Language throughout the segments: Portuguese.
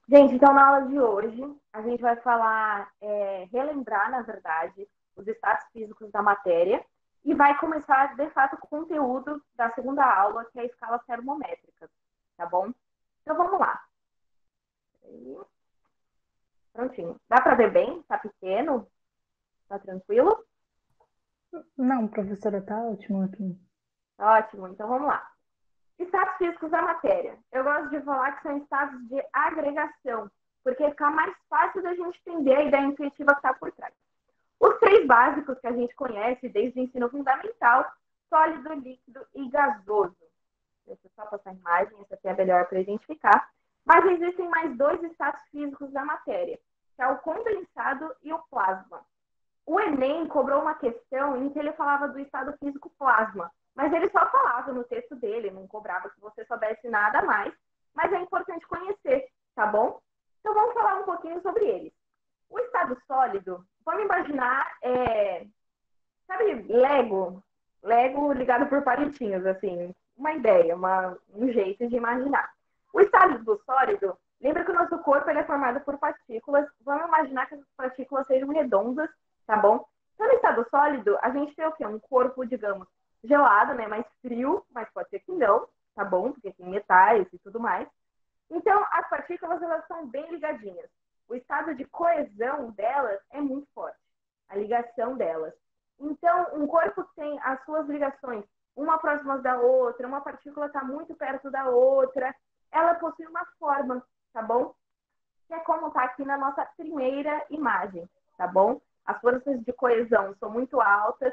Gente, então na aula de hoje a gente vai falar, relembrar, na verdade, os estados físicos da matéria e vai começar, de fato, o conteúdo da segunda aula, que é a escala termométrica, tá bom? Então vamos lá. Prontinho. Dá para ver bem? Tá pequeno? Tá tranquilo? Não, professora, tá ótimo aqui. Ótimo. Então vamos lá. Estados físicos da matéria. Eu gosto de falar que são estados de agregação, porque fica mais fácil da gente entender a ideia intuitiva que está por trás. Os três básicos que a gente conhece desde o ensino fundamental: sólido, líquido e gasoso. Deixa eu só passar a imagem, essa aqui é melhor para identificar. Mas existem mais dois estados físicos da matéria, que é o condensado e o plasma. O Enem cobrou uma questão em que ele falava do estado físico plasma, mas ele só falava no texto dele, não cobrava que você soubesse nada mais, mas é importante conhecer, tá bom? Então vamos falar um pouquinho sobre ele. O estado sólido, vamos imaginar, sabe, Lego? Lego ligado por palitinhos, assim, uma ideia, um jeito de imaginar. O estado do sólido, lembra que o nosso corpo ele é formado por partículas, vamos imaginar que essas partículas sejam redondas, tá bom? Então, no estado sólido, a gente tem o quê? Um corpo, digamos, gelado, né, mais frio, mas pode ser que não, tá bom? Porque tem metais e tudo mais. Então, as partículas elas são bem ligadinhas. O estado de coesão delas é muito forte, a ligação delas. Então, um corpo tem as suas ligações, uma próxima da outra, uma partícula está muito perto da outra, ela possui uma forma, tá bom? Que é como está aqui na nossa primeira imagem, tá bom? As forças de coesão são muito altas,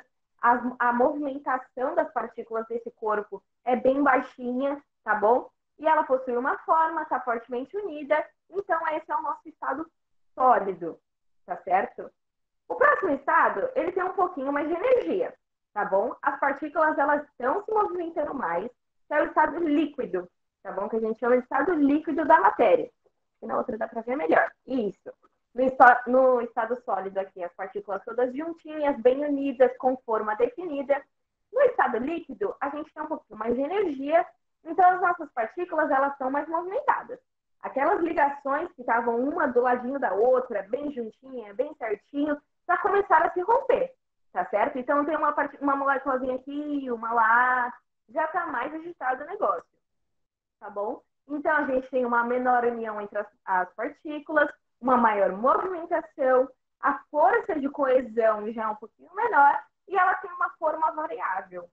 a movimentação das partículas desse corpo é bem baixinha, tá bom? E ela possui uma forma, está fortemente unida, então esse é o nosso estado sólido, tá certo? O próximo estado, ele tem um pouquinho mais de energia, tá bom? As partículas, elas estão se movimentando mais, que é o estado líquido, tá bom? Que a gente chama de estado líquido da matéria. E na outra dá para ver melhor. Isso. No estado sólido aqui, as partículas todas juntinhas, bem unidas, com forma definida. No estado líquido, a gente tem um pouquinho mais de energia, então as nossas partículas, elas estão mais movimentadas. Aquelas ligações que estavam uma do ladinho da outra, bem juntinha, bem certinho, já começaram a se romper, tá certo? Então tem uma moléculazinha aqui, uma lá, já está mais agitado o negócio, tá bom? Então a gente tem uma menor união entre as partículas, uma maior movimentação, a força de coesão já é um pouquinho menor e ela tem uma forma variável.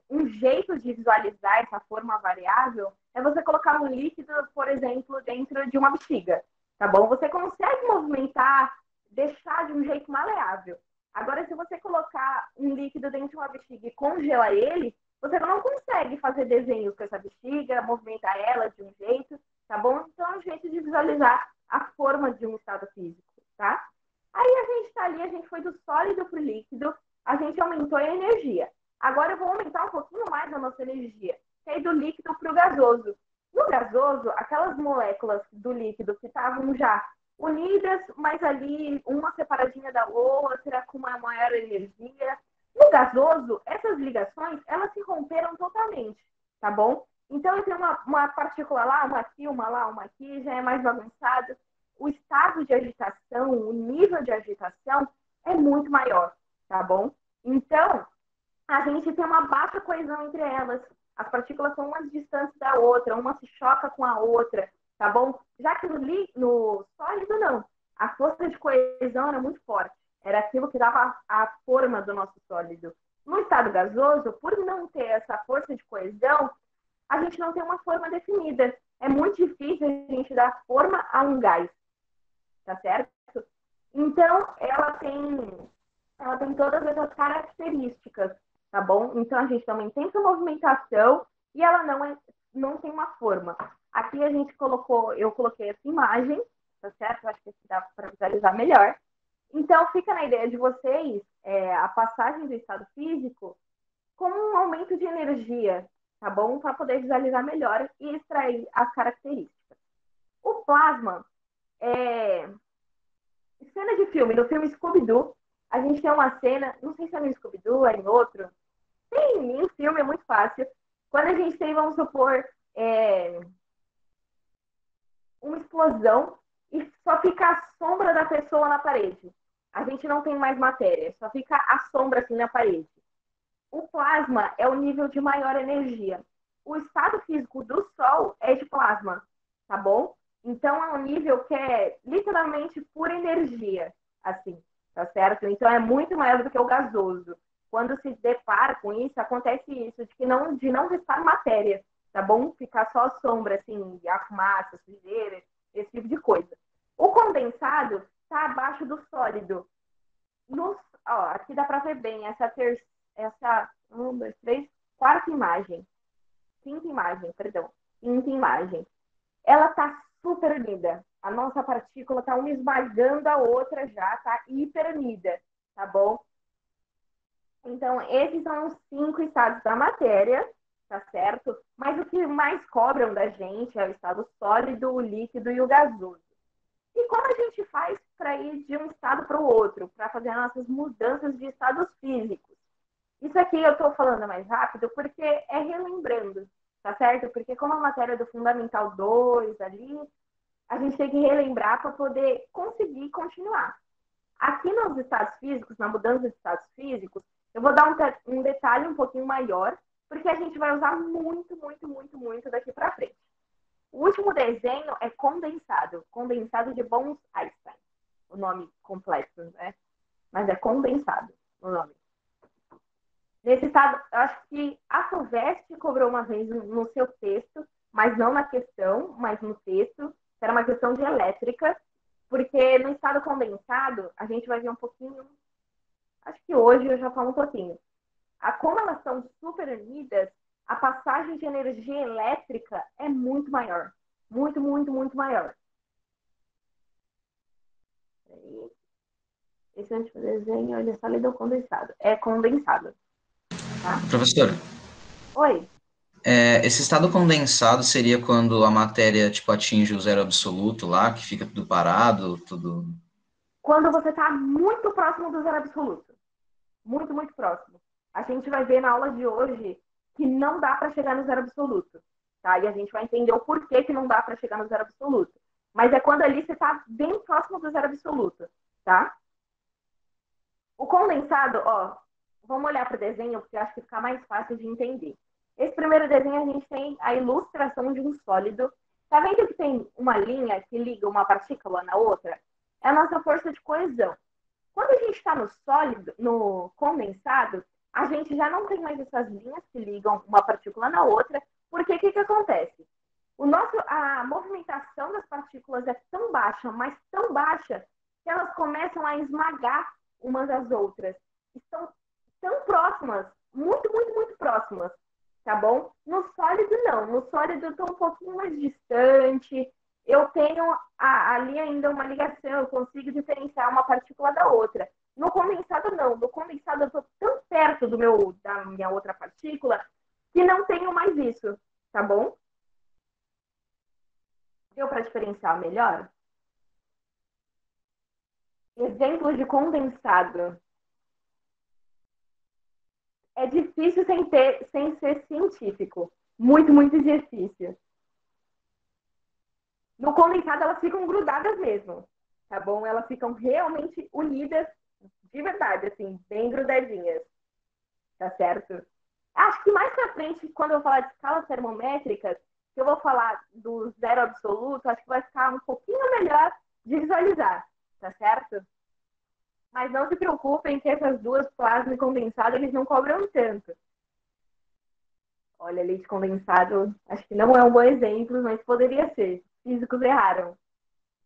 Um jeito de visualizar essa forma variável é você colocar um líquido, por exemplo, dentro de uma bexiga, tá bom? Você consegue movimentar, deixar de um jeito maleável. Agora, se você colocar um líquido dentro de uma bexiga e congelar ele, você não consegue fazer desenhos com essa bexiga, movimentar ela de um jeito, tá bom? Então, é um jeito de visualizar a forma de um estado físico, tá? Aí a gente está ali, a gente foi do sólido para o líquido, a gente aumentou a energia. Agora eu vou aumentar um pouquinho mais a nossa energia, que é do líquido para o gasoso. No gasoso, aquelas moléculas do líquido que estavam já unidas, mas ali uma separadinha da outra, com uma maior energia. No gasoso, essas ligações, elas se romperam totalmente, tá bom? Então, eu tenho uma partícula lá, uma aqui, uma lá, uma aqui, já é mais bagunçado. O estado de agitação, o nível de agitação é muito maior, tá bom? Então, a gente tem uma baixa coesão entre elas. As partículas são umas distantes da outra, uma se choca com a outra, tá bom? Já que no sólido, não. A força de coesão era muito forte. Era aquilo que dava a forma do nosso sólido. No estado gasoso, por não ter essa força de coesão, a gente não tem uma forma definida. É muito difícil a gente dar forma a um gás, tá certo? Então, ela tem todas essas características, tá bom? Então, a gente também tem essa movimentação e ela não tem uma forma. Aqui eu coloquei essa imagem, tá certo? Acho que aqui dá para visualizar melhor. Então, fica na ideia de vocês a passagem do estado físico como um aumento de energia, tá bom? Para poder visualizar melhor e extrair as características. O plasma é, cena de filme, no filme Scooby-Doo, a gente tem uma cena, não sei se é no Scooby-Doo, é em outro, tem em um filme, é muito fácil. Quando a gente tem, vamos supor, é, uma explosão e só fica a sombra da pessoa na parede. A gente não tem mais matéria, só fica a sombra assim na parede. O plasma é o nível de maior energia. O estado físico do Sol é de plasma, tá bom? Então é um nível que é literalmente pura energia, assim, tá certo? Então é muito maior do que o gasoso. Quando se depara com isso, acontece isso, de não restar matéria, tá bom? Ficar só sombra, assim, a fumaça, a sujeira, esse tipo de coisa. O condensado está abaixo do sólido. No, ó, aqui dá para ver bem essa, um, dois, três, quarta imagem, quinta imagem, perdão, quinta imagem. Ela tá super unida. A nossa partícula tá uma esmagando a outra já, tá hiper unida, tá bom? Então, esses são os 5 estados da matéria, tá certo? Mas o que mais cobram da gente é o estado sólido, o líquido e o gasoso. E como a gente faz para ir de um estado para o outro, para fazer nossas mudanças de estados físicos? Isso aqui eu estou falando mais rápido porque é relembrando, tá certo? Porque como a matéria do Fundamental 2 ali, a gente tem que relembrar para poder conseguir continuar. Aqui nos estados físicos, na mudança de estados físicos, eu vou dar um detalhe um pouquinho maior, porque a gente vai usar muito, muito, muito, muito daqui para frente. O último desenho é condensado, condensado de Bose-Einstein, o nome completo, né? Mas é condensado o nome. Nesse estado, eu acho que a FUVEST cobrou uma vez no seu texto, mas não na questão, mas no texto, era uma questão de elétrica, porque no estado condensado, a gente vai ver um pouquinho, acho que hoje eu já falo um pouquinho. Como elas são super unidas, a passagem de energia elétrica é muito maior. Muito, muito, muito maior. Esse último desenho, ele é sólido ou condensado? É condensado, tá? Professor, Oi. esse estado condensado seria quando a matéria tipo, atinge o zero absoluto lá, que fica tudo parado, tudo... Quando você está muito próximo do zero absoluto. Muito, muito próximo. A gente vai ver na aula de hoje que não dá para chegar no zero absoluto. Tá? E a gente vai entender o porquê que não dá para chegar no zero absoluto. Mas é quando ali você está bem próximo do zero absoluto. Tá? O condensado, ó, vamos olhar para o desenho, porque eu acho que fica mais fácil de entender. Esse primeiro desenho, a gente tem a ilustração de um sólido. Tá vendo que tem uma linha que liga uma partícula na outra? É a nossa força de coesão. Quando a gente está no sólido, no condensado, a gente já não tem mais essas linhas que ligam uma partícula na outra, porque o que acontece? A movimentação das partículas é tão baixa, mas tão baixa, que elas começam a esmagar umas às outras. Estão tão próximas, muito, muito, muito próximas, tá bom? No sólido, não. No sólido, eu estou um pouquinho mais distante. Eu tenho ali ainda uma ligação, eu consigo diferenciar uma partícula da outra. No condensado, não. No condensado, eu estou tão perto da minha outra partícula que não tenho mais isso, tá bom? Deu para diferenciar melhor? Exemplo de condensado. É difícil sem ser científico. Muito, muito difícil. No condensado, elas ficam grudadas mesmo, tá bom? Elas ficam realmente unidas de verdade, assim, bem grudadinhas, tá certo? Acho que mais pra frente, quando eu falar de escalas termométricas, que eu vou falar do zero absoluto, acho que vai ficar um pouquinho melhor de visualizar, tá certo? Mas não se preocupem que essas duas, plasma e condensado, eles não cobram tanto. Olha, leite condensado, acho que não é um bom exemplo, mas poderia ser. Físicos erraram,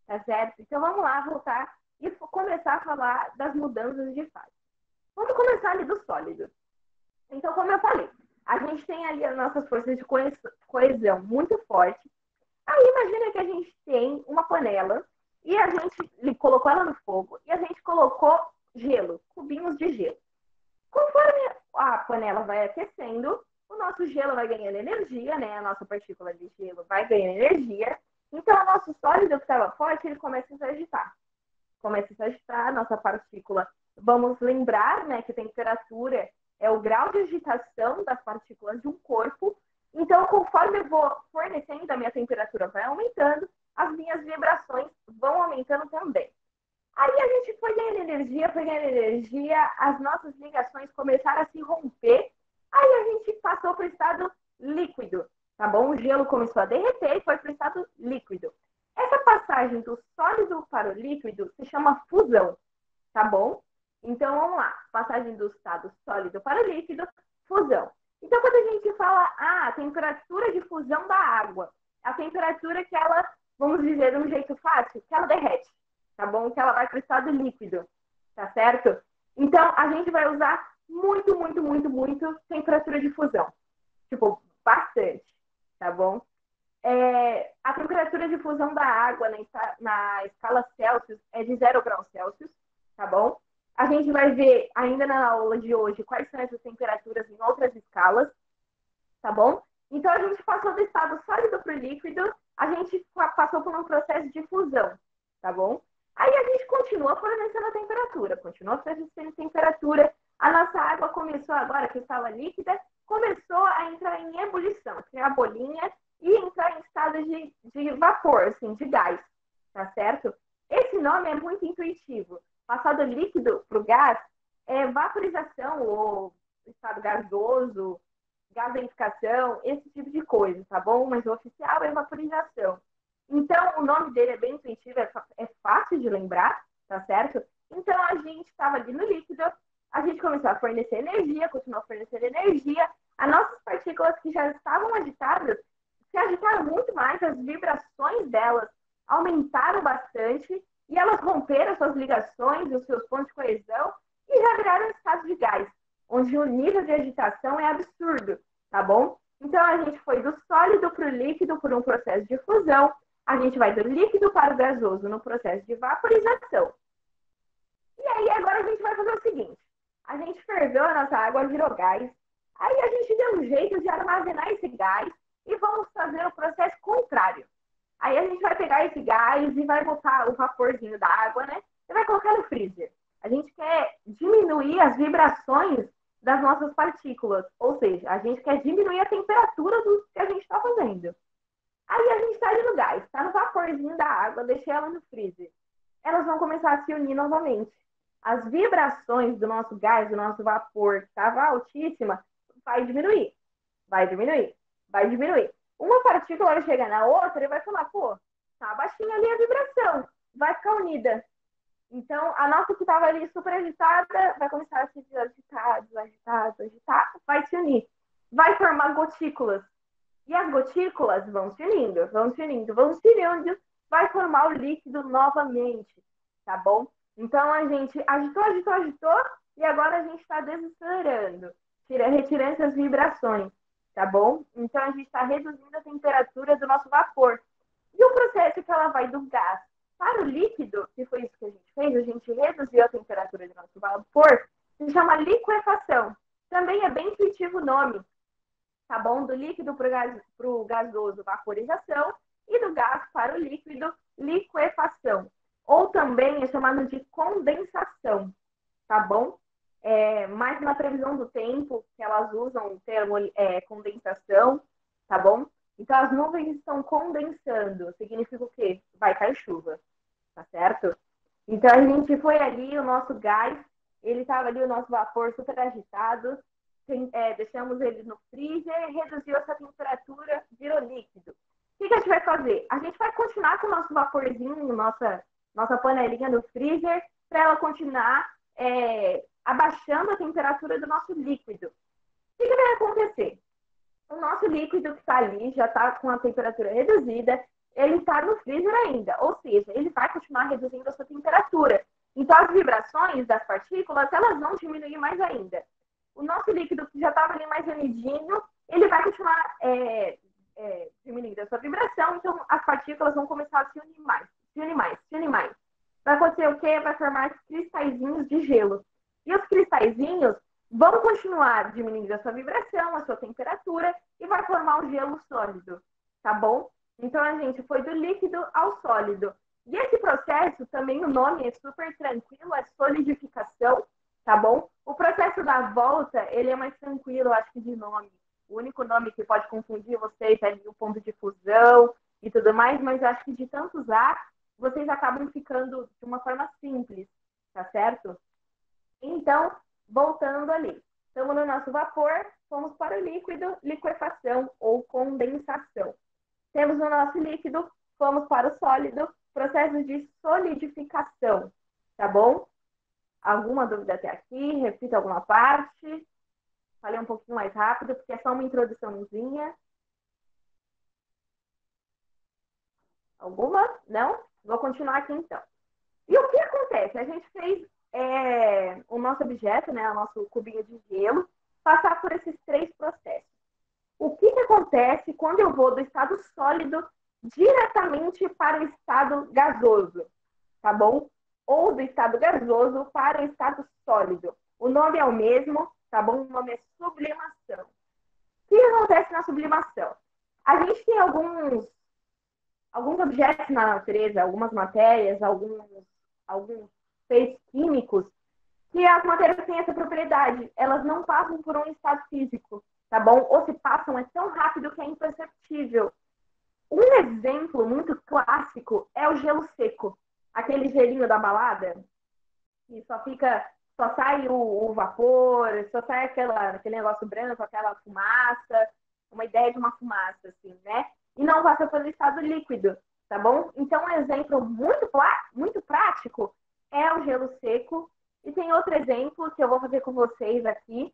tá certo? Então vamos lá, voltar e começar a falar das mudanças de fase. Vamos começar ali do sólido. Então, como eu falei, a gente tem ali as nossas forças de coesão muito forte. Aí imagina que a gente tem uma panela e a gente colocou ela no fogo e a gente colocou gelo, cubinhos de gelo. Conforme a panela vai aquecendo, o nosso gelo vai ganhando energia, né? A nossa partícula de gelo vai ganhando energia. Então, o nosso sólido que estava forte, ele começa a se agitar. Começa a se agitar, a nossa partícula. Vamos lembrar, né, que a temperatura é o grau de agitação das partículas de um corpo. Então, conforme eu vou fornecendo, a minha temperatura vai aumentando, perdendo energia, as nossas ligações começaram a se romper, aí a gente passou para o estado líquido, tá bom? O gelo começou a derreter e foi para o estado líquido. Essa passagem do sólido para o líquido se chama fusão, tá bom? Então, vamos lá. Passagem do estado sólido para o líquido, fusão. Então, quando a gente fala, a temperatura de fusão da água, a temperatura que ela, vamos dizer de um jeito fácil, que ela derrete, tá bom? Que ela vai para o estado líquido, tá certo? Então, a gente vai usar muito, muito, muito, muito temperatura de fusão. Tipo, bastante, tá bom? A temperatura de fusão da água na escala Celsius é de 0 graus Celsius, tá bom? A gente vai ver ainda na aula de hoje quais são essas temperaturas em outras escalas, tá bom? Então, a gente passou do estado sólido para o líquido, a gente passou por um processo de fusão, tá bom? Aí a gente continua fornecendo a temperatura, continua fornecendo temperatura. A nossa água começou agora, que estava líquida, começou a entrar em ebulição, criar bolinha e entrar em estado de vapor, assim, de gás, tá certo? Esse nome é muito intuitivo. Passar do líquido para o gás é vaporização ou estado gasoso, gaseificação, esse tipo de coisa, tá bom? Mas o oficial é vaporização. Então, o nome dele é bem intuitivo, é fácil de lembrar, tá certo? Então, a gente estava ali no líquido, a gente começou a fornecer energia, continuou fornecendo energia, as nossas partículas que já estavam agitadas se agitaram muito mais, as vibrações delas aumentaram bastante e elas romperam suas ligações, os seus pontos de coesão e já viraram estados de gás, onde o nível de agitação é absurdo, tá bom? Então, a gente foi do sólido para o líquido por um processo de fusão, a gente vai do líquido para o gasoso no processo de vaporização. E aí, agora a gente vai fazer o seguinte, a gente ferveu a nossa água, virou gás, aí a gente deu um jeito de armazenar esse gás e vamos fazer o processo contrário. Aí a gente vai pegar esse gás e vai botar o vaporzinho da água, né? E vai colocar no freezer. A gente quer diminuir as vibrações das nossas partículas, ou seja, a gente quer diminuir a temperatura do que a gente está fazendo. Aí a gente está ali no gás, está no vaporzinho da água, deixei ela no freezer. Elas vão começar a se unir novamente. As vibrações do nosso gás, do nosso vapor, que estava altíssima, vai diminuir, vai diminuir, vai diminuir. Uma partícula vai chegar na outra e vai falar, pô, tá baixinha ali a vibração, vai ficar unida. Então, a nossa que estava ali super agitada vai começar a se desagitar, vai se unir. Vai formar gotículas. E as gotículas vão se unindo, vai formar o líquido novamente, tá bom? Então, a gente agitou, e agora a gente está desacelerando, retirando essas vibrações, tá bom? Então, a gente está reduzindo a temperatura do nosso vapor. E o processo que ela vai do gás para o líquido, que foi isso que a gente fez, a gente reduziu a temperatura do nosso vapor, se chama liquefação. Também é bem intuitivo o nome, tá bom? Do líquido para o gasoso, vaporização, e do gás para o líquido, liquefação. Ou também é chamado de condensação, tá bom? Mais na previsão do tempo, que elas usam o termo condensação, tá bom? Então, as nuvens estão condensando. Significa o quê? Vai cair chuva, tá certo? Então, a gente foi ali, o nosso gás, ele estava ali, o nosso vapor super agitado, deixamos ele no freezer, reduziu essa temperatura, virou líquido. O que a gente vai fazer? A gente vai continuar com o nosso vaporzinho, nossa panelinha no freezer, para ela continuar abaixando a temperatura do nosso líquido. O que vai acontecer? O nosso líquido que está ali, já está com a temperatura reduzida, ele está no freezer ainda, ou seja, ele vai continuar reduzindo a sua temperatura. Então, as vibrações das partículas, elas vão diminuir mais ainda. O nosso líquido que já estava ali mais unidinho, ele vai continuar diminuindo a sua vibração, então as partículas vão começar a se unir mais. Vai acontecer o quê? Vai formar cristalzinhos de gelo. E os cristalzinhos vão continuar diminuindo a sua vibração, a sua temperatura, e vai formar um gelo sólido, tá bom? Então, a gente foi do líquido ao sólido. E esse processo, também o nome é super tranquilo, é solidificação, tá bom? O processo da volta, ele é mais tranquilo, acho que de nome. O único nome que pode confundir vocês é o ponto de fusão e tudo mais, mas acho que de tanto usar, vocês acabam ficando de uma forma simples, tá certo? Então, voltando ali, estamos no nosso vapor, fomos para o líquido, liquefação ou condensação. Temos o nosso líquido, fomos para o sólido, processo de solidificação, tá bom? Alguma dúvida até aqui? Repita alguma parte. Falei um pouquinho mais rápido, porque é só uma introduçãozinha. Alguma? Não? Vou continuar aqui então. E o que acontece? A gente fez o nosso objeto, né, o nosso cubinho de gelo, passar por esses três processos. O que acontece quando eu vou do estado sólido diretamente para o estado gasoso, tá bom? Ou do estado gasoso para o estado sólido. O nome é o mesmo, tá bom? O nome é sublimação. O que acontece na sublimação? A gente tem alguns objetos na natureza, algumas matérias, alguns feitos químicos, que as matérias têm essa propriedade. Elas não passam por um estado físico, tá bom? Ou se passam, é tão rápido que é imperceptível. Um exemplo muito clássico é o gelo seco. Aquele gelinho da balada, que só sai o vapor, só sai aquele negócio branco, aquela fumaça, uma ideia de uma fumaça, assim, né? E não passa pelo estado líquido, tá bom? Então, um exemplo muito prático é o gelo seco. E tem outro exemplo que eu vou fazer com vocês aqui.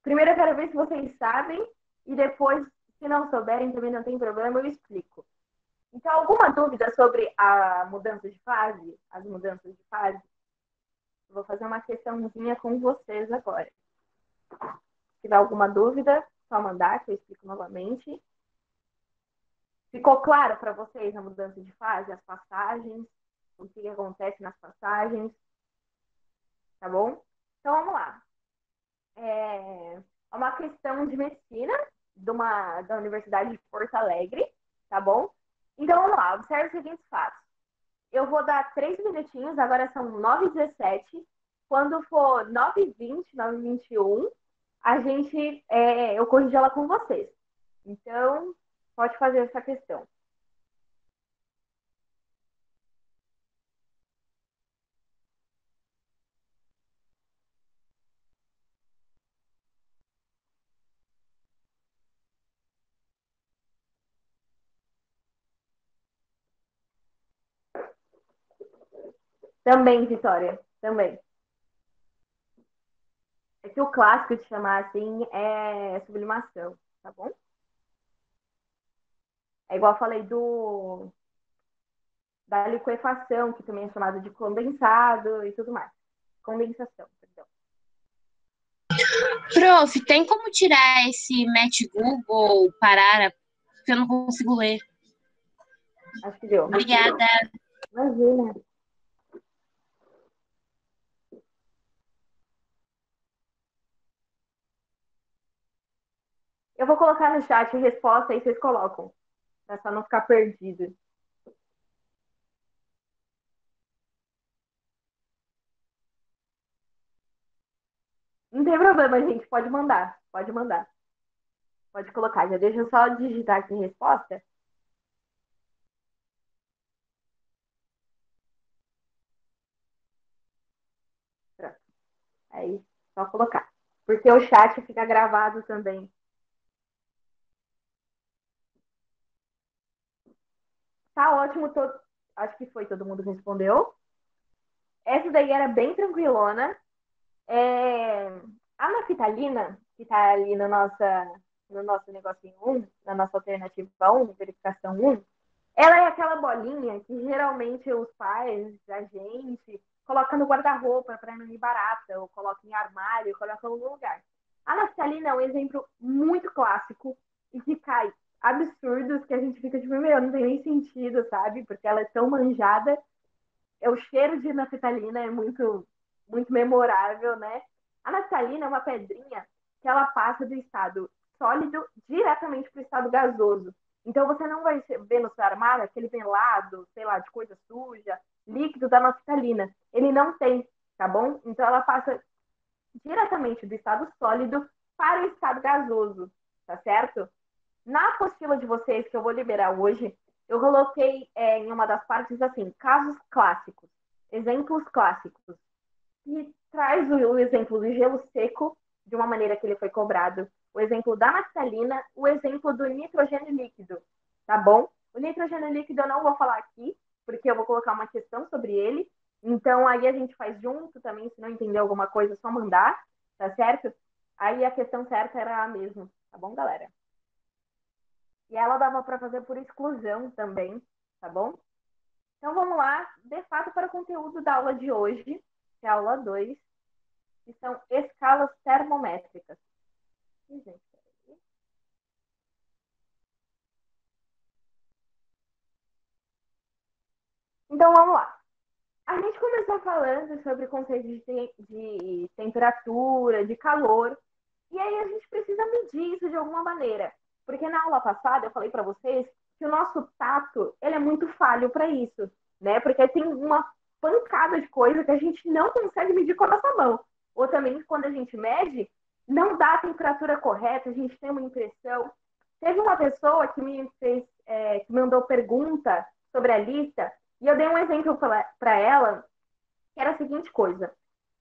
Primeiro eu quero ver se vocês sabem, e depois, se não souberem, também não tem problema, eu explico. Então, alguma dúvida sobre a mudança de fase? As mudanças de fase? Vou fazer uma questãozinha com vocês agora. Se tiver alguma dúvida, só mandar, que eu explico novamente. Ficou claro para vocês a mudança de fase, as passagens, o que acontece nas passagens? Tá bom? Então, vamos lá. É uma questão de medicina da Universidade de Porto Alegre, tá bom? Então, vamos lá. Observe os seguintes fatos. Eu vou dar 3 minutinhos, agora são 9h17. Quando for 9h20, 9h21, eu corrijo ela com vocês. Então, pode fazer essa questão. Também, Vitória, também. É que o clássico de chamar assim é sublimação, tá bom? É igual eu falei da liquefação, que também é chamado de condensado e tudo mais. Condensação, perdão. Prof, tem como tirar esse Match Google, parar, porque eu não consigo ler. Acho que deu. Obrigada. Imagina. Eu vou colocar no chat a resposta aí vocês colocam, pra só não ficar perdido. Não tem problema, gente. Pode mandar. Pode mandar. Pode colocar. Já deixa eu só digitar aqui a resposta. Pronto. Aí, só colocar. Porque o chat fica gravado também. Tá ótimo. Acho que foi, todo mundo respondeu. Essa daí era bem tranquilona. A naftalina, que está ali no nosso negocinho 1, na nossa alternativa 1, verificação 1, ela é aquela bolinha que geralmente os pais, a gente, coloca no guarda-roupa para não ir barata, ou coloca em armário, coloca em algum lugar. A naftalina é um exemplo muito clássico e que cai absurdos que a gente fica tipo, meu, não tem nem sentido, sabe? Porque ela é tão manjada. O cheiro de naftalina é muito memorável, né? A naftalina é uma pedrinha que ela passa do estado sólido diretamente para o estado gasoso. Então você não vai ver no seu armário aquele melado, sei lá, de coisa suja, líquido da naftalina. Ele não tem, tá bom? Então ela passa diretamente do estado sólido para o estado gasoso, tá certo? Na apostila de vocês, que eu vou liberar hoje, eu coloquei em uma das partes assim, casos clássicos, exemplos clássicos. que traz o exemplo do gelo seco, de uma maneira que ele foi cobrado, o exemplo da naftalina, o exemplo do nitrogênio líquido, tá bom? O nitrogênio líquido eu não vou falar aqui, porque eu vou colocar uma questão sobre ele, então aí a gente faz junto também, se não entender alguma coisa, é só mandar, tá certo? Aí a questão certa era a mesma, tá bom, galera? E ela dava para fazer por exclusão também, tá bom? Então vamos lá, de fato, para o conteúdo da aula de hoje, que é a aula 2, que são escalas termométricas. Então vamos lá. A gente começou falando sobre o conceito de temperatura, de calor, e aí a gente precisa medir isso de alguma maneira. Porque na aula passada eu falei para vocês que o nosso tato ele é muito falho para isso, né? Porque tem uma pancada de coisa que a gente não consegue medir com a nossa mão. Ou também, quando a gente mede, não dá a temperatura correta, a gente tem uma impressão. Teve uma pessoa que me fez, que mandou pergunta sobre a lista, e eu dei um exemplo para ela, que era a seguinte coisa.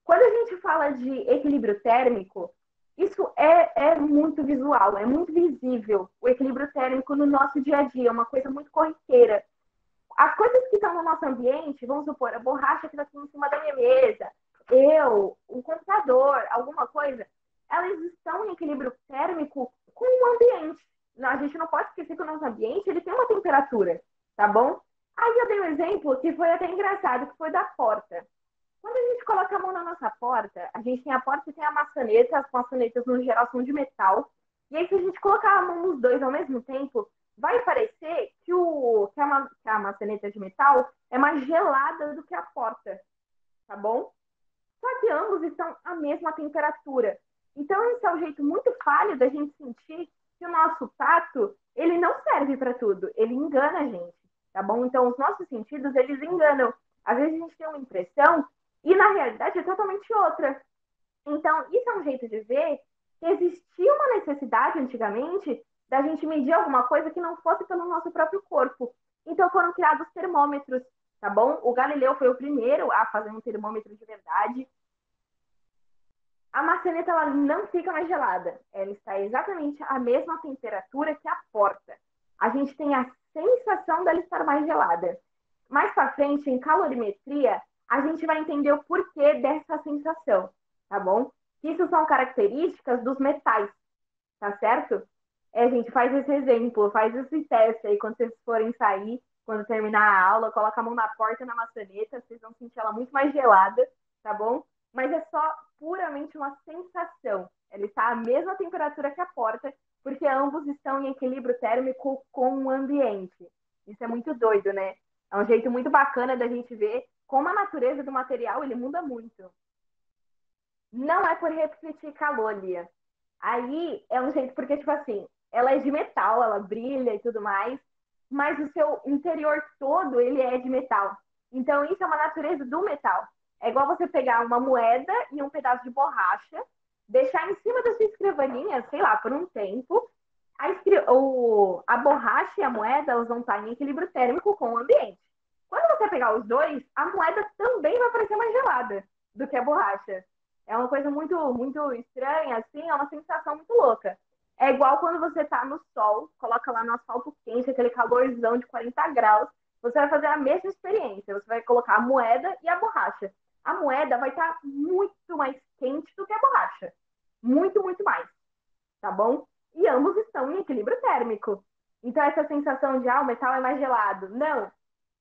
Quando a gente fala de equilíbrio térmico, isso é muito visual, é muito visível. O equilíbrio térmico no nosso dia a dia é uma coisa muito corriqueira. As coisas que estão no nosso ambiente, vamos supor, a borracha que está aqui em cima da minha mesa, eu, o computador, alguma coisa, elas estão em equilíbrio térmico com o ambiente. A gente não pode esquecer que o nosso ambiente ele tem uma temperatura, tá bom? Aí eu dei um exemplo que foi até engraçado, que foi da porta. Quando a gente coloca a mão na nossa porta, a gente tem a porta e tem a maçaneta, as maçanetas no geral são de metal. E aí, se a gente colocar a mão nos dois ao mesmo tempo, vai parecer que a maçaneta de metal é mais gelada do que a porta, tá bom? Só que ambos estão à mesma temperatura. Então, esse é um jeito muito falho da gente sentir que o nosso tato, ele não serve para tudo, ele engana a gente, tá bom? Então, os nossos sentidos, eles enganam. Às vezes a gente tem uma impressão e, na realidade, é totalmente outra. Então, isso é um jeito de ver que existia uma necessidade antigamente da gente medir alguma coisa que não fosse pelo nosso próprio corpo. Então, foram criados termômetros, tá bom? O Galileu foi o primeiro a fazer um termômetro de verdade. A maçaneta ela não fica mais gelada. Ela está exatamente à mesma temperatura que a porta. A gente tem a sensação dela estar mais gelada. Mais para frente, em calorimetria, a gente vai entender o porquê dessa sensação, tá bom? Isso são características dos metais, tá certo? A gente faz esse exemplo, faz esse teste aí quando vocês forem sair, quando terminar a aula, coloca a mão na porta e na maçaneta, vocês vão sentir ela muito mais gelada, tá bom? Mas é só puramente uma sensação. Ela está à mesma temperatura que a porta, porque ambos estão em equilíbrio térmico com o ambiente. Isso é muito doido, né? É um jeito muito bacana da gente ver como a natureza do material ele muda muito. Não é por refletir calor, Lia. Aí é um jeito porque, tipo assim, ela é de metal, ela brilha e tudo mais, mas o seu interior todo, ele é de metal. Então, isso é uma natureza do metal. É igual você pegar uma moeda e um pedaço de borracha, deixar em cima da sua escrivaninha, sei lá, por um tempo. A borracha e a moeda, elas vão estar em equilíbrio térmico com o ambiente. Quando você pegar os dois, a moeda também vai parecer mais gelada do que a borracha. É uma coisa muito, muito estranha, assim, é uma sensação muito louca. É igual quando você tá no sol, coloca lá no asfalto quente, aquele calorzão de 40 graus, você vai fazer a mesma experiência. Você vai colocar a moeda e a borracha. A moeda vai estar muito mais quente do que a borracha. Muito, muito mais. Tá bom? E ambos estão em equilíbrio térmico. Então, essa sensação de, o metal é mais gelado. Não.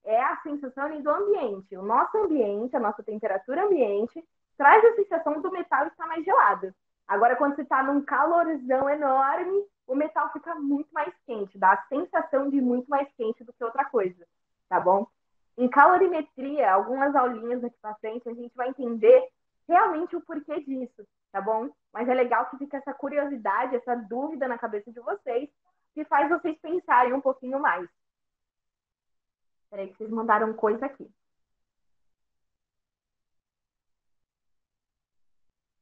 É a sensação do ambiente. O nosso ambiente, a nossa temperatura ambiente, traz a sensação do metal estar mais gelado. Agora, quando você está num calorzão enorme, o metal fica muito mais quente, dá a sensação de muito mais quente do que outra coisa, tá bom? Em calorimetria, algumas aulinhas aqui para frente, a gente vai entender realmente o porquê disso, tá bom? Mas é legal que fica essa curiosidade, essa dúvida na cabeça de vocês, que faz vocês pensarem um pouquinho mais. Peraí que vocês mandaram coisa aqui.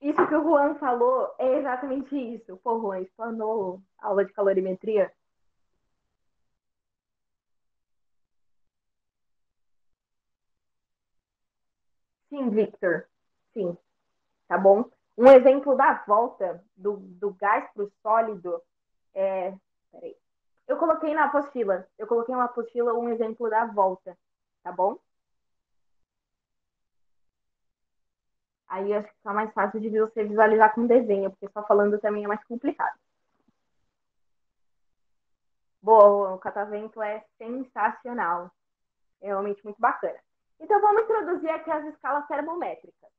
Isso que o Juan falou é exatamente isso. Pô, Juan, explanou a aula de calorimetria. Sim, Victor. sim, tá bom? Um exemplo da volta do gás para o sólido é... Peraí. Eu coloquei na apostila um exemplo da volta, tá bom? Aí acho que fica mais fácil de você visualizar com desenho, porque só falando também é mais complicado. Boa, o catavento é sensacional. É realmente muito bacana. Então vamos introduzir aqui as escalas termométricas.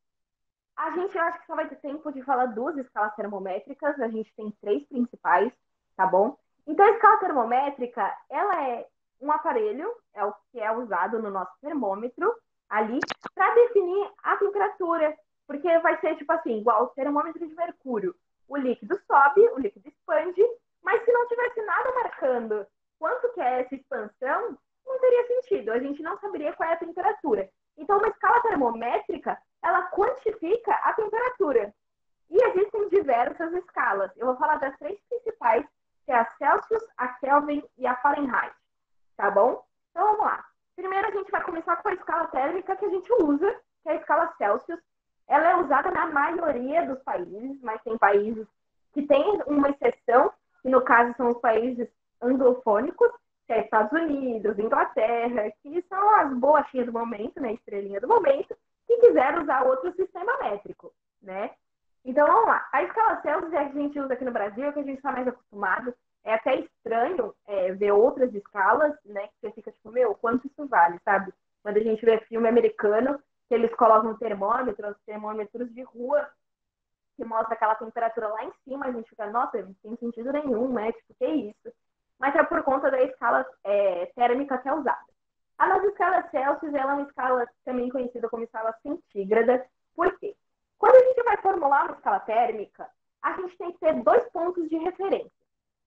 Eu acho que só vai ter tempo de falar duas escalas termométricas. A gente tem três principais, tá bom? Então a escala termométrica, ela é um aparelho, é o que é usado no nosso termômetro ali, para definir a temperatura. Porque vai ser tipo assim, igual o termômetro de mercúrio. O líquido sobe, o líquido expande, mas se não tivesse nada marcando quanto que é essa expansão, não teria sentido. A gente não saberia qual é a temperatura. Então, uma escala termométrica, ela quantifica a temperatura. E existem diversas escalas. Eu vou falar das três principais, que é a Celsius, a Kelvin e a Fahrenheit. Tá bom? Então, vamos lá. Primeiro, a gente vai começar com a escala térmica que a gente usa, que é a escala Celsius. Ela é usada na maioria dos países, mas tem países que têm uma exceção, que no caso são os países anglofônicos, que é Estados Unidos, Inglaterra, que são as bolachinhas do momento, né, estrelinha do momento, que quiseram usar outro sistema métrico, né? Então, vamos lá. A escala Celsius é a que a gente usa aqui no Brasil, que a gente está mais acostumado. É até estranho ver outras escalas, né? Que você fica tipo, meu, quanto isso vale, sabe? Quando a gente vê filme americano, que eles colocam termômetros, termômetros de rua, que mostra aquela temperatura lá em cima, a gente fica, nossa, não tem sentido nenhum, né? Tipo, que isso? Mas é por conta da escala térmica que é usada. A nossa escala Celsius ela é uma escala também conhecida como escala centígrada. Por quê? Quando a gente vai formular uma escala térmica, a gente tem que ter dois pontos de referência.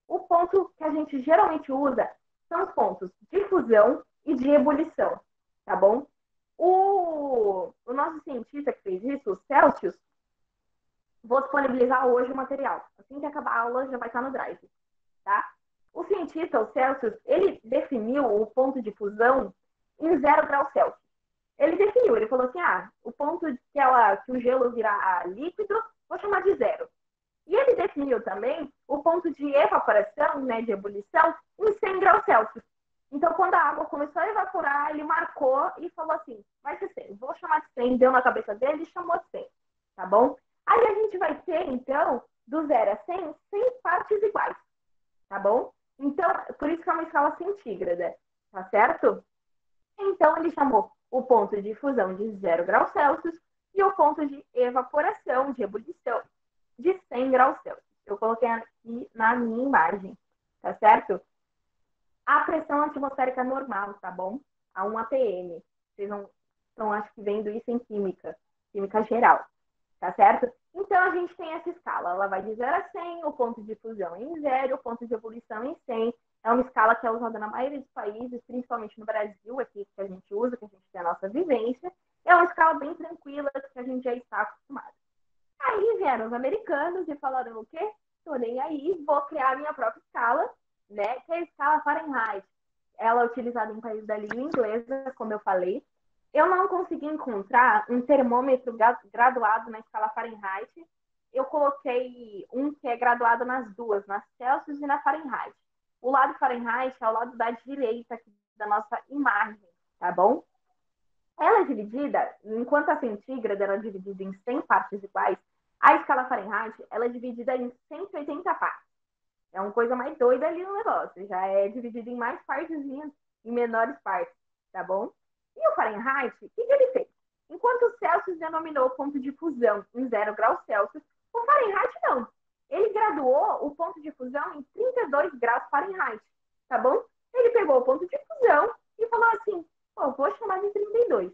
O ponto que a gente geralmente usa são os pontos de fusão e de ebulição, tá bom? O nosso cientista que fez isso, o Celsius, vou disponibilizar hoje o material. Assim que acabar a aula, já vai estar no Drive, tá? O cientista, o Celsius, ele definiu o ponto de fusão em 0 graus Celsius. Ele definiu, ele falou assim, o ponto que o gelo virar líquido, vou chamar de 0. E ele definiu também o ponto de evaporação, né, de ebulição, em 100 graus Celsius. Então, quando a água começou a evaporar, ele marcou e falou assim, vai ser 100, vou chamar de 100, deu na cabeça dele e chamou de 100, tá bom? Aí a gente vai ter, então, do 0 a 100, 100 partes iguais, tá bom? Então, por isso que é uma escala centígrada, tá certo? Então, ele chamou o ponto de fusão de 0 graus Celsius e o ponto de evaporação, de ebulição, de 100 graus Celsius. Eu coloquei aqui na minha imagem, tá certo? A pressão atmosférica normal, tá bom? A 1 atm. Vocês não estão, acho que, vendo isso em química geral, tá certo? Então, a gente tem essa escala. Ela vai de 0 a 100, o ponto de fusão em 0, o ponto de ebulição em 100. É uma escala que é usada na maioria dos países, principalmente no Brasil, aqui que a gente usa, que a gente tem a nossa vivência. É uma escala bem tranquila, que a gente já está acostumado. Aí vieram os americanos e falaram o quê? Tô nem aí, vou criar a minha própria escala, né? Que é a escala Fahrenheit. Ela é utilizada em países da língua inglesa, como eu falei. Eu não consegui encontrar um termômetro graduado na escala Fahrenheit. Eu coloquei um que é graduado nas duas, na Celsius e na Fahrenheit. O lado Fahrenheit é o lado da direita aqui da nossa imagem, tá bom? Ela é dividida, enquanto a centígrada ela é dividida em 100 partes iguais, a escala Fahrenheit ela é dividida em 180 partes. É uma coisa mais doida ali no negócio. Já é dividida em mais partezinhas, em menores partes, tá bom? E o Fahrenheit, o que ele fez? Enquanto o Celsius denominou o ponto de fusão em 0 graus Celsius, o Fahrenheit não. Ele graduou o ponto de fusão em 32 graus Fahrenheit, tá bom? Ele pegou o ponto de fusão e falou assim, vou chamar de 32.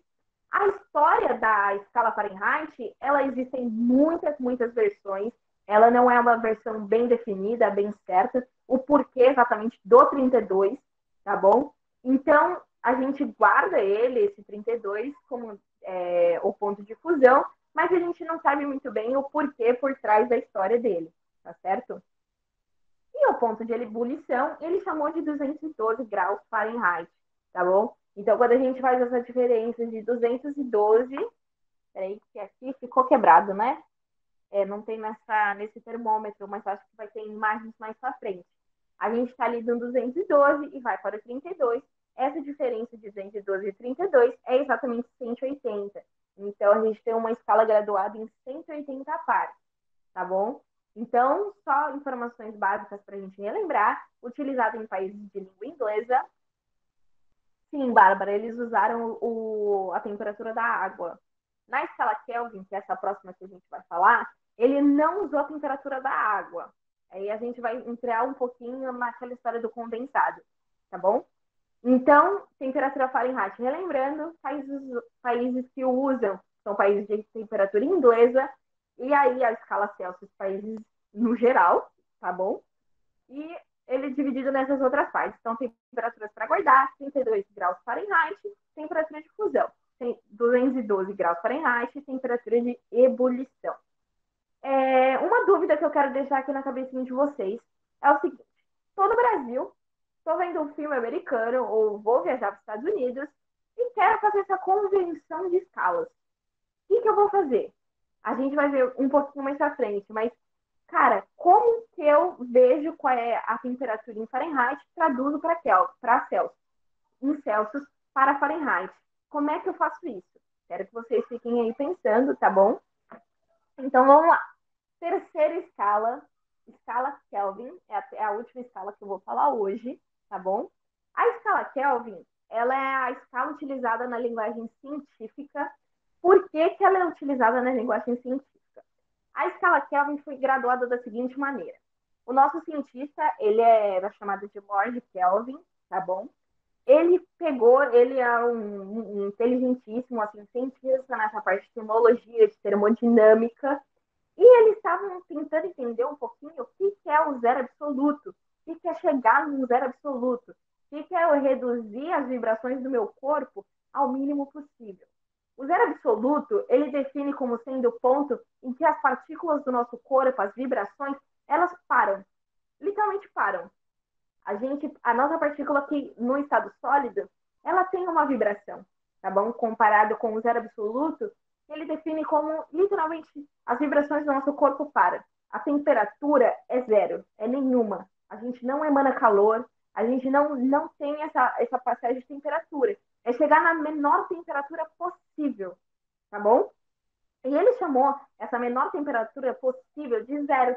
A história da escala Fahrenheit, ela existem muitas versões. Ela não é uma versão bem definida, bem certa. O porquê exatamente do 32, tá bom? Então, a gente guarda esse 32, como o ponto de fusão, mas a gente não sabe muito bem o porquê por trás da história dele, tá certo? E o ponto de ebulição, ele chamou de 212 graus Fahrenheit, tá bom? Então, quando a gente faz essa diferença de 212, Peraí, que aqui ficou quebrado, né? Não tem nesse termômetro, mas acho que vai ter imagens mais para frente. A gente está ali no 212 e vai para o 32. Essa diferença de 212 e 32 é exatamente 180. Então, a gente tem uma escala graduada em 180 pares, tá bom? Então, só informações básicas para a gente relembrar, utilizado em países de língua inglesa. Sim, Bárbara, eles usaram a temperatura da água. Na escala Kelvin, que é essa próxima que a gente vai falar, ele não usou a temperatura da água. Aí a gente vai entrar um pouquinho naquela história do condensado, tá bom? Então, temperatura Fahrenheit. Relembrando, países que o usam são países de temperatura inglesa, e aí a escala Celsius, países no geral, tá bom? E ele é dividido nessas outras partes. Então, temperaturas para guardar, 32 graus Fahrenheit, temperatura de fusão, 212 graus Fahrenheit, temperatura de ebulição. Uma dúvida que eu quero deixar aqui na cabecinha de vocês é o seguinte: estou no Brasil, estou vendo um filme americano ou vou viajar para os Estados Unidos e quero fazer essa convenção de escalas. O que eu vou fazer? A gente vai ver um pouquinho mais para frente, mas, cara, como que eu vejo qual é a temperatura em Fahrenheit e traduzo para Celsius, em Celsius para Fahrenheit? Como é que eu faço isso? Quero que vocês fiquem aí pensando, tá bom? Então, vamos lá. Terceira escala Kelvin, é a última escala que eu vou falar hoje, tá bom? A escala Kelvin, ela é a escala utilizada na linguagem científica. Por que ela é utilizada na linguagem científica? A escala Kelvin foi graduada da seguinte maneira. O nosso cientista, ele era chamado de Lord Kelvin, tá bom? Ele é um inteligentíssimo, assim, cientista nessa parte de termologia, de termodinâmica, e eles estavam tentando entender um pouquinho o que é o zero absoluto, o que é chegar num zero absoluto, o que é eu reduzir as vibrações do meu corpo ao mínimo possível. O zero absoluto, ele define como sendo o ponto em que as partículas do nosso corpo, as vibrações, elas param, literalmente param. A nossa partícula aqui no estado sólido, ela tem uma vibração, tá bom? Comparado com o zero absoluto, ele define como, literalmente, as vibrações do nosso corpo param. A temperatura é zero, é nenhuma. A gente não emana calor, a gente não tem essa passagem de temperatura. É chegar na menor temperatura possível, tá bom? E ele chamou essa menor temperatura possível de zero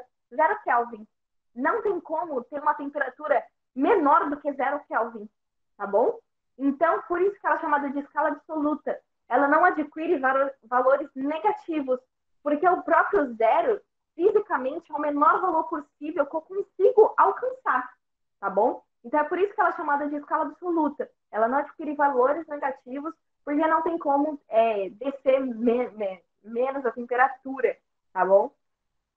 Kelvin. Não tem como ter uma temperatura menor do que 0 Kelvin, tá bom? Então, por isso que ela é chamada de escala absoluta. Ela não adquire valores negativos, porque o próprio zero, fisicamente, é o menor valor possível que eu consigo alcançar, tá bom? Então, é por isso que ela é chamada de escala absoluta. Ela não adquire valores negativos, porque não tem como descer menos a temperatura, tá bom?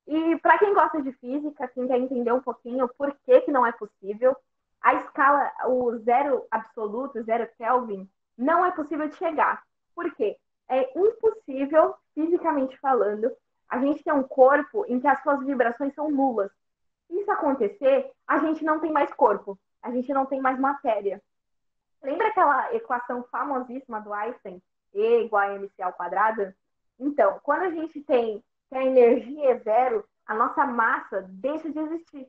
E para quem gosta de física, quem quer entender um pouquinho por que não é possível, a escala, o zero absoluto, zero Kelvin, não é possível de chegar. Por quê? É impossível, fisicamente falando, a gente ter um corpo em que as suas vibrações são nulas. Se isso acontecer, a gente não tem mais corpo, a gente não tem mais matéria. Lembra aquela equação famosíssima do Einstein, E igual a mc ao quadrado? Então, quando a gente tem que a energia é zero, a nossa massa deixa de existir.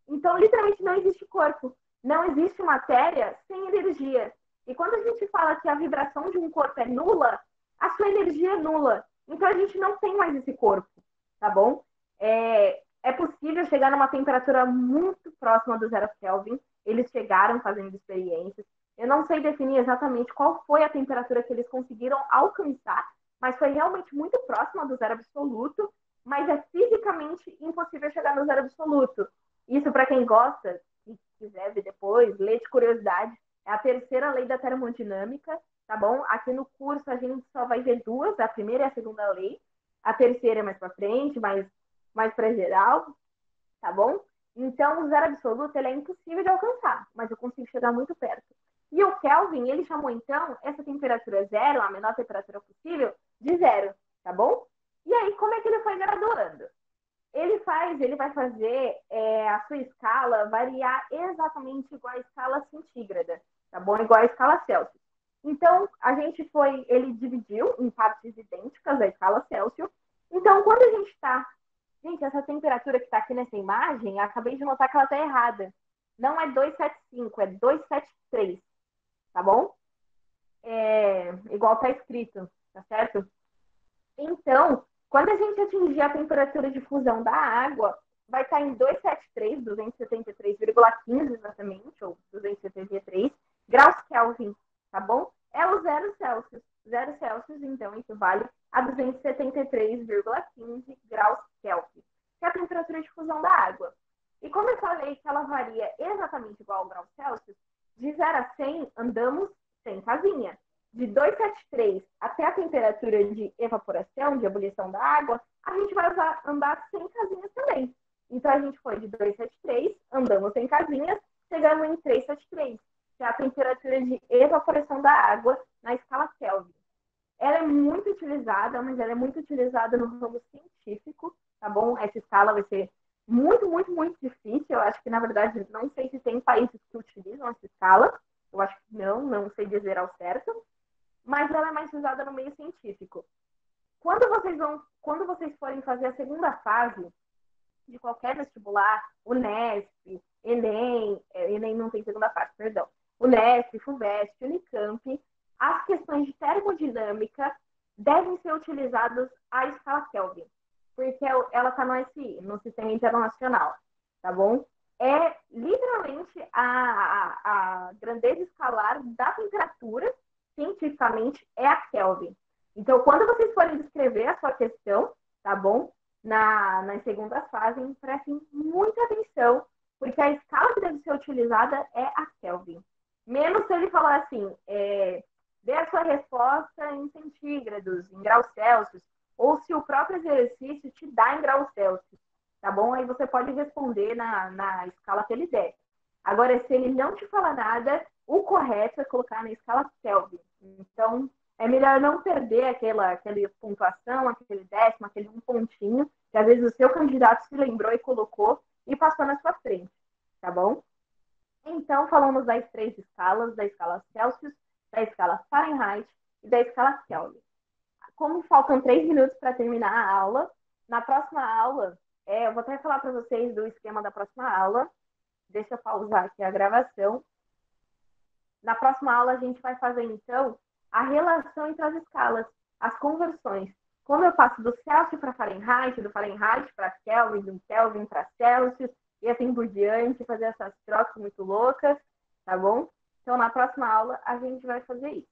Então, literalmente, não existe corpo. Não existe matéria sem energia. E quando a gente fala que a vibração de um corpo é nula, a sua energia é nula. Então, a gente não tem mais esse corpo, tá bom? É possível chegar numa temperatura muito próxima do zero Kelvin. Eles chegaram fazendo experiências. Eu não sei definir exatamente qual foi a temperatura que eles conseguiram alcançar, mas foi realmente muito próxima do zero absoluto, mas é fisicamente impossível chegar no zero absoluto. Isso, para quem gosta, e quiser ver depois, ler de curiosidade, é a terceira lei da termodinâmica, tá bom? Aqui no curso a gente só vai ver duas, a primeira e a segunda lei. A terceira é mais para frente, mais para geral, tá bom? Então, o zero absoluto ele é impossível de alcançar, mas eu consigo chegar muito perto. E o Kelvin, ele chamou, então, essa temperatura zero, a menor temperatura possível, de zero, tá bom? E aí, como é que ele foi graduando? Ele vai fazer a sua escala variar exatamente igual à escala centígrada, tá bom? Igual à escala Celsius. Então, ele dividiu em partes idênticas a escala Celsius. Então, quando a gente está... Gente, essa temperatura que está aqui nessa imagem, eu acabei de notar que ela está errada. Não é 275, é 273, tá bom? Igual está escrito, tá certo? Então, quando a gente atingir a temperatura de fusão da água, vai estar em 273, 273,15 exatamente, ou 273 graus Kelvin, tá bom? É o 0 Celsius. 0 Celsius, então, equivale a 273,15 graus Kelvin, que é a temperatura de fusão da água. E como eu falei que ela varia exatamente igual ao grau Celsius, de 0 a 100 andamos 100 casinha. De 273 até a temperatura de evaporação, de ebulição da água, a gente vai andar 100 casinhas também. Então, a gente foi de 273, andamos 100 casinhas, chegamos em 373, que é a temperatura de evaporação da água na escala Kelvin. Ela é muito utilizada, mas ela é muito utilizada no ramo científico, tá bom? Essa escala vai ser muito, muito, muito difícil. Eu acho que, na verdade, não sei se tem países que utilizam essa escala. Eu acho que não sei dizer ao certo. Mas ela é mais usada no meio científico. Quando vocês forem fazer a segunda fase de qualquer vestibular, Unesp, Enem não tem segunda fase, perdão, Unesp, FUVEST, Unicamp, as questões de termodinâmica devem ser utilizadas à escala Kelvin, porque ela está no SI, no Sistema Internacional, tá bom? É literalmente a grandeza escalar da temperatura, cientificamente, é a Kelvin. Então, quando vocês forem descrever a sua questão, tá bom? Na segunda fase, prestem muita atenção, porque a escala que deve ser utilizada é a Kelvin. Menos se ele falar assim, dê a sua resposta em centígrados, em graus Celsius, ou se o próprio exercício te dá em graus Celsius, tá bom? Aí você pode responder na escala que ele der. Agora, se ele não te falar nada, o correto é colocar na escala Kelvin. Então, é melhor não perder aquela pontuação, aquele décimo, aquele um pontinho, que às vezes o seu candidato se lembrou e colocou e passou na sua frente, tá bom? Então, falamos das 3 escalas, da escala Celsius, da escala Fahrenheit e da escala Kelvin. Como faltam 3 minutos para terminar a aula, na próxima aula, eu vou até falar para vocês do esquema da próxima aula. Deixa eu pausar aqui a gravação. Na próxima aula, a gente vai fazer, então, a relação entre as escalas, as conversões. Como eu passo do Celsius para Fahrenheit, do Fahrenheit para Kelvin, do Kelvin para Celsius, e assim por diante, fazer essas trocas muito loucas, tá bom? Então, na próxima aula, a gente vai fazer isso.